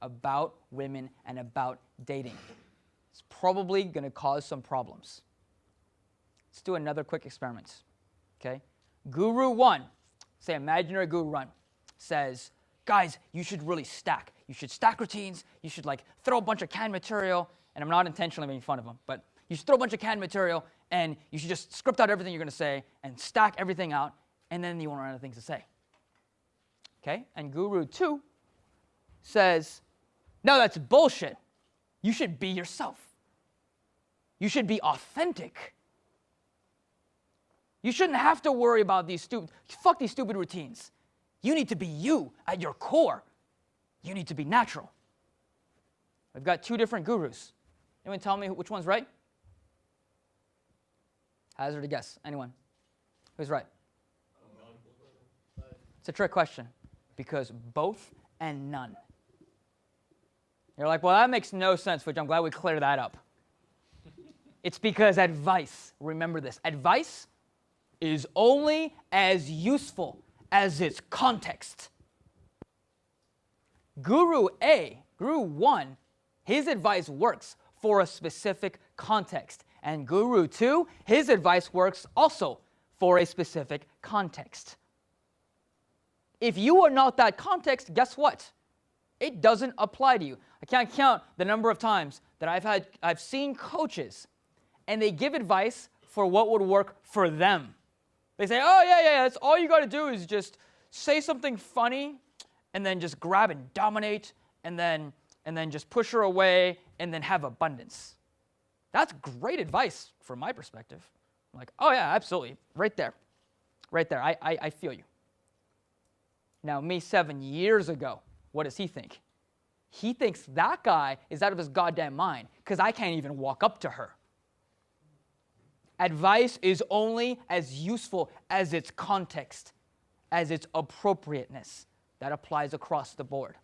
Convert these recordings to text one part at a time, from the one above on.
about women and about dating. It's probably going to cause some problems. Let's do another quick experiment. Okay? Guru 1, say imaginary Guru 1, says, guys, you should really stack. You should stack routines. You should throw a bunch of canned material. And I'm not intentionally making fun of him, but you should throw a bunch of canned material and you should just script out everything you're going to say and stack everything out, and then you won't run out of things to say. Okay? And Guru 2 says, no, that's bullshit. You should be yourself. You should be authentic. You shouldn't have to worry about fuck these stupid routines. You need to be you at your core. You need to be natural. I've got 2 different gurus. Anyone tell me which one's right? Hazard a guess. Anyone? Who's right? It's a trick question because both and none. You're like, well, that makes no sense, which I'm glad we cleared that up. It's because advice, remember this, advice is only as useful as its context. Guru 1, his advice works for a specific context. And Guru 2, his advice works also for a specific context. If you are not that context, guess what? It doesn't apply to you. I can't count the number of times that I've seen coaches and they give advice for what would work for them. They say, oh, yeah, that's all you got to do is just say something funny and then just grab and dominate and then just push her away and then have abundance. That's great advice from my perspective. I'm like, oh, yeah, absolutely. Right there. I feel you. Now, me 7 years ago, what does he think? He thinks that guy is out of his goddamn mind because I can't even walk up to her. Advice is only as useful as its context, as its appropriateness. That applies across the board.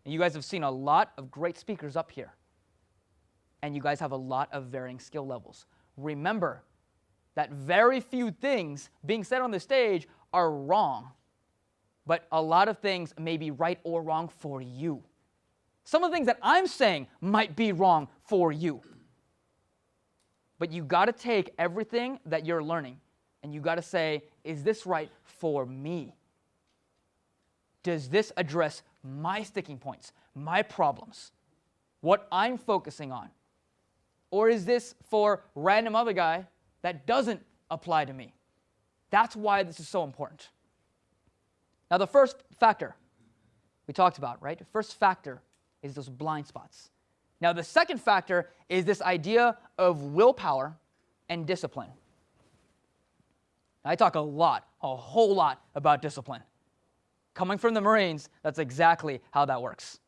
And you guys have seen a lot of great speakers up here. And you guys have a lot of varying skill levels. Remember that very few things being said on the stage are wrong. But a lot of things may be right or wrong for you. Some of the things that I'm saying might be wrong for you. But you got to take everything that you're learning and you got to say, is this right for me? Does this address my sticking points, my problems, what I'm focusing on? Or is this for random other guy that doesn't apply to me? That's why this is so important. Now, the first factor we talked about, right? The first factor is those blind spots. Now, the second factor is this idea of willpower and discipline. Now, I talk a whole lot about discipline. Coming from the Marines, that's exactly how that works.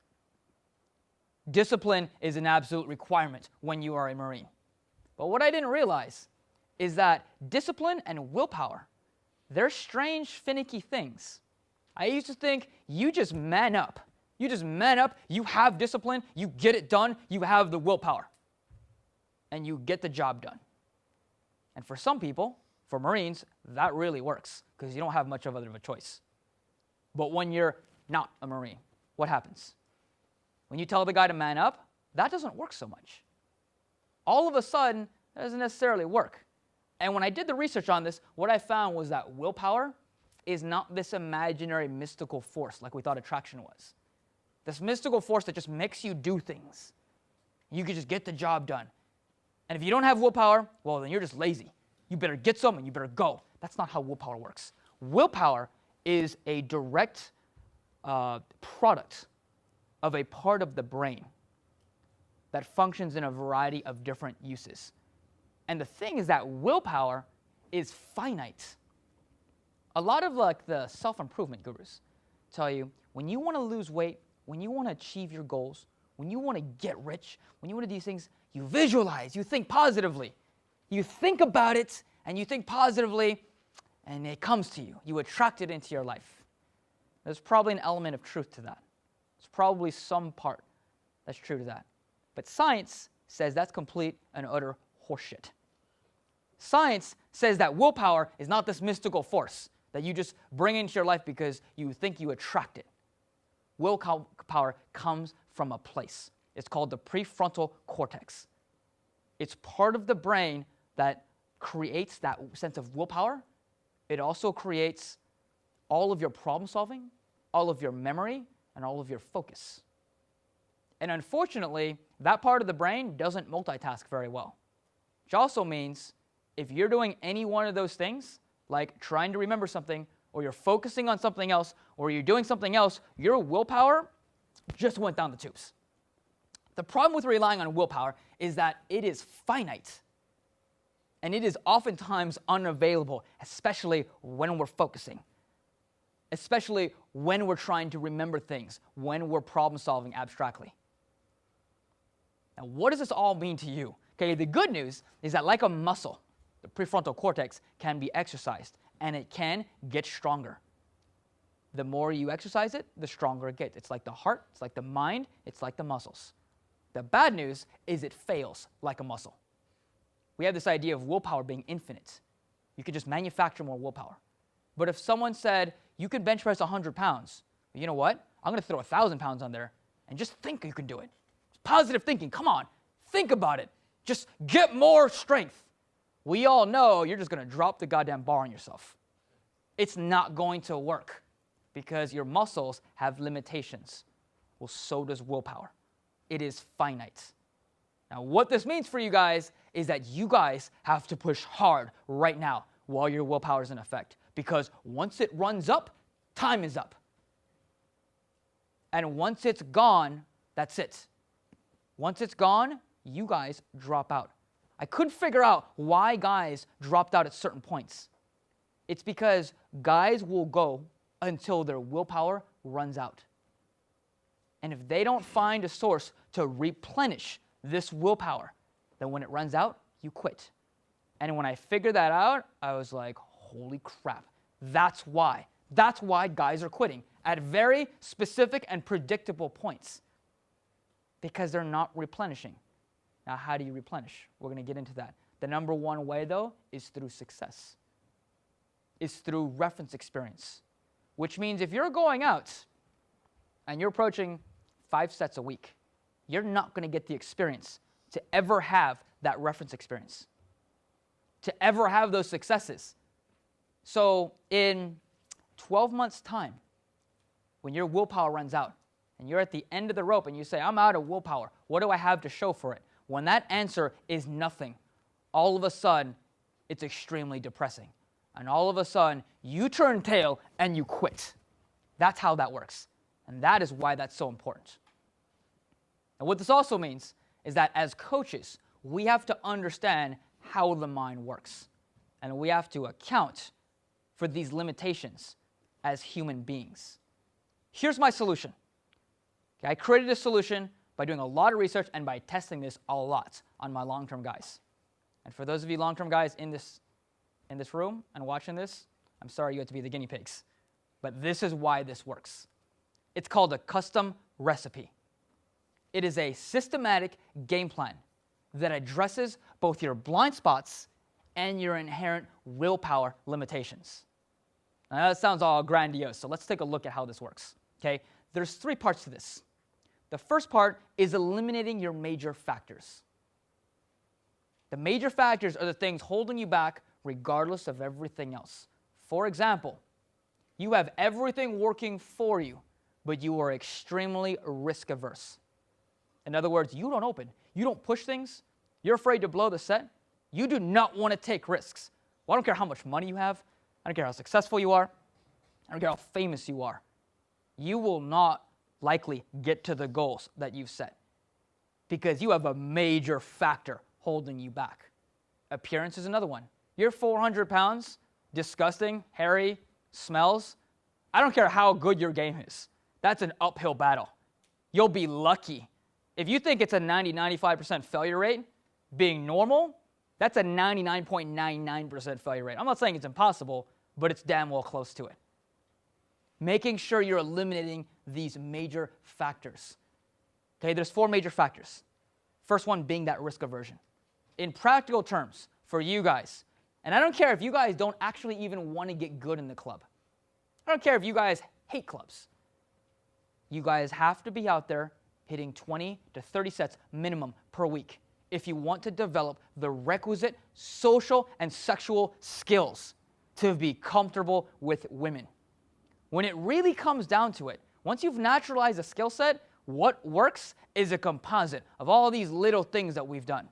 Discipline is an absolute requirement when you are a Marine. But what I didn't realize is that discipline and willpower, they're strange, finicky things. I used to think you just man up. You just man up, you have discipline, you get it done, you have the willpower. And you get the job done. And for some people, for Marines, that really works because you don't have much of a choice. But when you're not a Marine, what happens? When you tell the guy to man up, that doesn't work so much. All of a sudden, that doesn't necessarily work. And when I did the research on this, what I found was that willpower is not this imaginary mystical force like we thought attraction was. This mystical force that just makes you do things. You can just get the job done. And if you don't have willpower, well, then you're just lazy. You better get some and you better go. That's not how willpower works. Willpower is a direct product of a part of the brain that functions in a variety of different uses. And the thing is that willpower is finite. A lot of the self-improvement gurus tell you when you want to lose weight, when you want to achieve your goals, when you want to get rich, when you want to do these things, you visualize, you think positively. You think about it and you think positively and it comes to you. You attract it into your life. There's probably an element of truth to that. There's probably some part that's true to that. But science says that's complete and utter horseshit. Science says that willpower is not this mystical force that you just bring into your life because you think you attract it. willpower comes from a place. It's called the prefrontal cortex. It's part of the brain that creates that sense of willpower. It also creates all of your problem solving, all of your memory, and all of your focus. And unfortunately, that part of the brain doesn't multitask very well. Which also means if you're doing any one of those things, like trying to remember something, or you're focusing on something else, or you're doing something else, your willpower just went down the tubes. The problem with relying on willpower is that it is finite. And it is oftentimes unavailable, especially when we're focusing. Especially when we're trying to remember things, when we're problem solving abstractly. Now, what does this all mean to you? Okay, the good news is that like a muscle, the prefrontal cortex can be exercised, and it can get stronger. The more you exercise it, the stronger it gets. It's like the heart, it's like the mind, it's like the muscles. The bad news is it fails like a muscle. We have this idea of willpower being infinite. You could just manufacture more willpower. But if someone said, you can bench press 100 pounds, you know what? I'm going to throw 1,000 pounds on there and just think you can do it. It's positive thinking. Come on, think about it. Just get more strength. We all know you're just going to drop the goddamn bar on yourself. It's not going to work because your muscles have limitations. Well, so does willpower. It is finite. Now, what this means for you guys is that you guys have to push hard right now while your willpower is in effect. Because once it runs up, time is up. And once it's gone, that's it. Once it's gone, you guys drop out. I couldn't figure out why guys dropped out at certain points. It's because guys will go until their willpower runs out. And if they don't find a source to replenish this willpower, then when it runs out, you quit. And when I figured that out, I was like, holy crap. That's why. That's why guys are quitting at very specific and predictable points. Because they're not replenishing. Now, how do you replenish? We're going to get into that. The number one way, though, is through success. Is through reference experience. Which means if you're going out and you're approaching 5 sets a week, you're not going to get the experience to ever have that reference experience. To ever have those successes. So in 12 months' time, when your willpower runs out, and you're at the end of the rope and you say, I'm out of willpower, what do I have to show for it? When that answer is nothing, all of a sudden, it's extremely depressing. And all of a sudden, you turn tail and you quit. That's how that works. And that is why that's so important. And what this also means is that as coaches, we have to understand how the mind works. And we have to account for these limitations as human beings. Here's my solution. Okay, I created a solution by doing a lot of research and by testing this a lot on my long-term guys. And for those of you long-term guys in this room and watching this, I'm sorry you have to be the guinea pigs. But this is why this works. It's called a custom recipe. It is a systematic game plan that addresses both your blind spots and your inherent willpower limitations. Now that sounds all grandiose, so let's take a look at how this works. Okay, there's 3 parts to this. The first part is eliminating your major factors. The major factors are the things holding you back regardless of everything else. For example, you have everything working for you, but you are extremely risk averse. In other words, you don't open, you don't push things, you're afraid to blow the set, you do not want to take risks. Well, I don't care how much money you have, I don't care how successful you are, I don't care how famous you are. You will not likely get to the goals that you've set because you have a major factor holding you back. Appearance is another one. You're 400 pounds, disgusting, hairy, smells. I don't care how good your game is. That's an uphill battle. You'll be lucky. If you think it's a 90-95% failure rate, being normal, that's a 99.99% failure rate. I'm not saying it's impossible, but it's damn well close to it. Making sure you're eliminating these major factors. Okay, there's 4 major factors. First one being that risk aversion. In practical terms, for you guys, and I don't care if you guys don't actually even want to get good in the club. I don't care if you guys hate clubs. you guys have to be out there hitting 20 to 30 sets minimum per week if you want to develop the requisite social and sexual skills to be comfortable with women. When it really comes down to it, once you've naturalized a skill set, what works is a composite of all these little things that we've done.